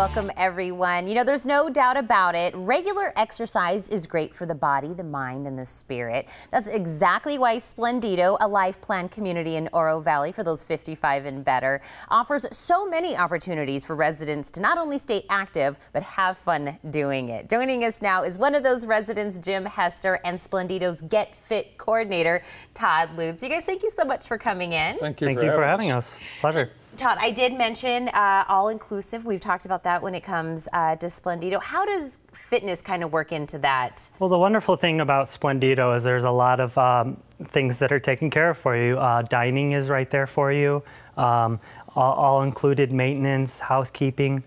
Welcome, everyone. You know, there's no doubt about it. Regular exercise is great for the body, the mind, and the spirit. That's exactly why Splendido, a life plan community in Oro Valley for those 55 and better, offers so many opportunities for residents to not only stay active, but have fun doing it. Joining us now is one of those residents, Jim Hester, and Splendido's Get Fit coordinator, Todd Lutz. You guys, thank you so much for coming in. Thank you for having us. Pleasure. Todd, I did mention all-inclusive. We've talked about that when it comes to Splendido. How does fitness kind of work into that? Well, the wonderful thing about Splendido is there's a lot of things that are taken care of for you. Dining is right there for you, all-included maintenance, housekeeping.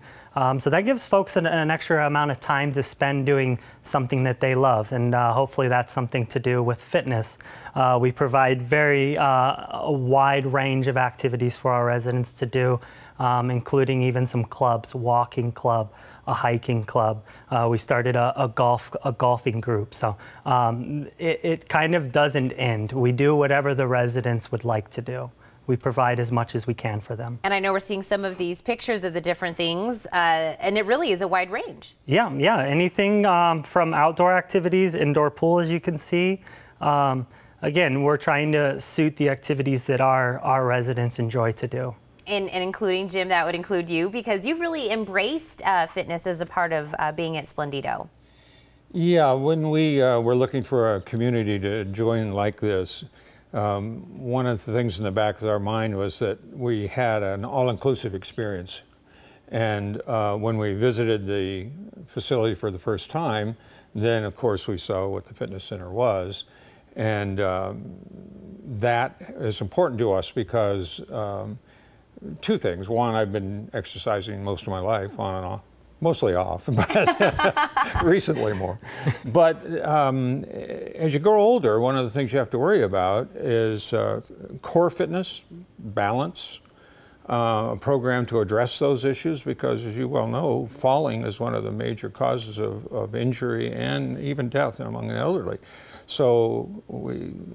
So that gives folks an extra amount of time to spend doing something that they love, and hopefully that's something to do with fitness. We provide a wide range of activities for our residents to do, including even some clubs, walking club, a hiking club. We started a golfing group, so it kind of doesn't end. We do whatever the residents would like to do. We provide as much as we can for them. And I know we're seeing some of these pictures of the different things, and it really is a wide range. Yeah, anything from outdoor activities, indoor pool, as you can see. Again, we're trying to suit the activities that our residents enjoy to do. And including, Jim, that would include you, because you've really embraced fitness as a part of being at Splendido. Yeah, when we were looking for a community to join like this, one of the things in the back of our mind was that we had an all-inclusive experience. And when we visited the facility for the first time, then of course we saw what the fitness center was. And that is important to us because two things. One, I've been exercising most of my life, on and off. Mostly off, but recently more. But as you grow older, one of the things you have to worry about is core fitness, balance, a program to address those issues, because as you well know, falling is one of the major causes of injury and even death among the elderly. So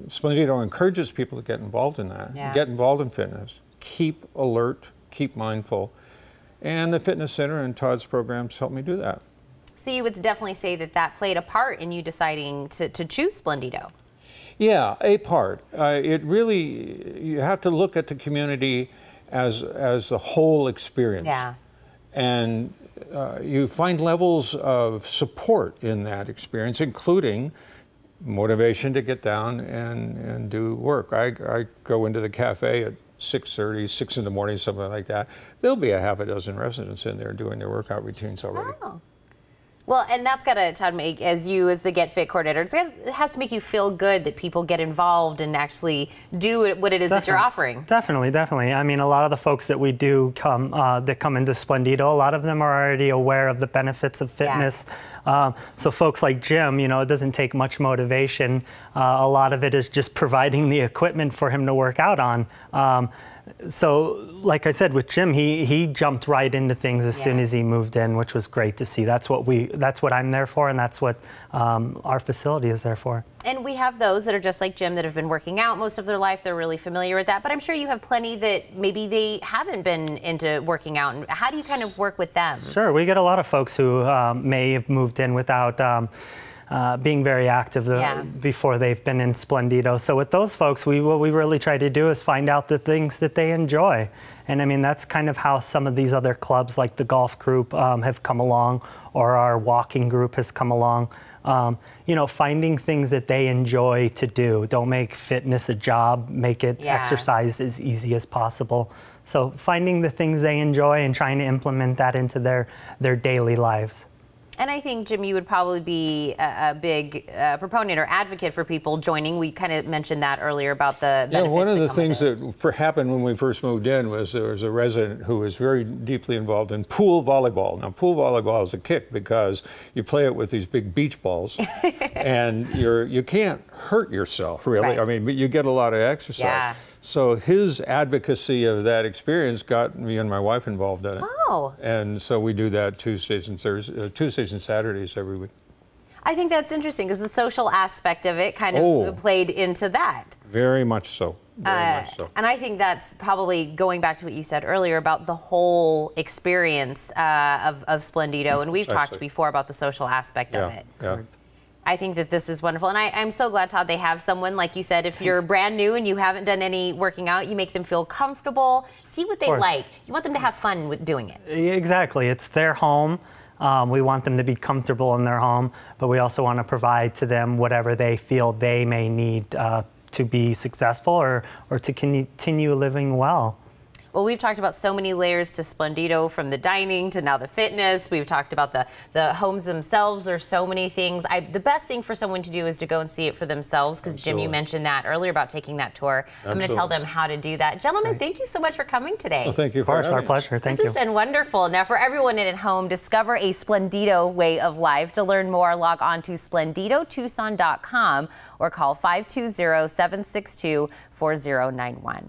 Splendido encourages people to get involved in that, get involved in fitness, keep alert, keep mindful. And the fitness center and Todd's programs helped me do that. So you would definitely say that that played a part in you deciding to choose Splendido? Yeah, a part. It really, you have to look at the community as a whole experience. Yeah. And you find levels of support in that experience, including motivation to get down and do work. I go into the cafe at 6:30, 6 in the morning, something like that. There'll be a half a dozen residents in there doing their workout routines already. Oh. Well, and that's got to, Todd, make, as the Get Fit coordinator, it has to make you feel good that people get involved and actually do what it is that you're offering. Definitely. I mean, a lot of the folks that we do that come into Splendido, a lot of them are already aware of the benefits of fitness. So folks like Jim, you know, it doesn't take much motivation. A lot of it is just providing the equipment for him to work out on. So, like I said, with Jim, he jumped right into things as soon as he moved in, which was great to see. That's what I'm there for, and that's what our facility is there for. And we have those that are just like Jim that have been working out most of their life. They're really familiar with that. But I'm sure you have plenty that maybe they haven't been into working out. And how do you kind of work with them? Sure, we get a lot of folks who may have moved in without being very active before they've been in Splendido. So with those folks, what we really try to do is find out the things that they enjoy. And I mean, that's kind of how some of these other clubs like the golf group have come along, or our walking group has come along. You know, finding things that they enjoy to do. Don't make fitness a job, make it exercise as easy as possible. So finding the things they enjoy and trying to implement that into their daily lives. And I think, Jim, you would probably be a big proponent or advocate for people joining. We kind of mentioned that earlier about the benefits. Yeah, one of the things that happened when we first moved in was there was a resident who was very deeply involved in pool volleyball. Now, pool volleyball is a kick because you play it with these big beach balls, and you can't hurt yourself, really. Right. I mean, but you get a lot of exercise. Yeah. So his advocacy of that experience got me and my wife involved in it. Oh. And so we do that Tuesdays and Saturdays every week. I think that's interesting because the social aspect of it kind of played into that. Very much so. Very much so. And I think that's probably going back to what you said earlier about the whole experience of Splendido. And we've talked before about the social aspect of it. Yeah. I think that this is wonderful. And I'm so glad, Todd, they have someone, like you said, if you're brand new and you haven't done any working out, you make them feel comfortable, see what they like. You want them to have fun with doing it. Exactly. It's their home. We want them to be comfortable in their home, but we also want to provide to them whatever they feel they may need to be successful or to continue living well. Well, we've talked about so many layers to Splendido, from the dining to now the fitness. We've talked about the homes themselves. There's so many things. The best thing for someone to do is to go and see it for themselves, because Jim, you mentioned that earlier about taking that tour. I'm going to tell them how to do that. Gentlemen, thank you so much for coming today. Well, thank you. Of course, our pleasure. Thank you. This has been wonderful. Now, for everyone at home, discover a Splendido way of life. To learn more, log on to splendidotucson.com or call 520-762-4091.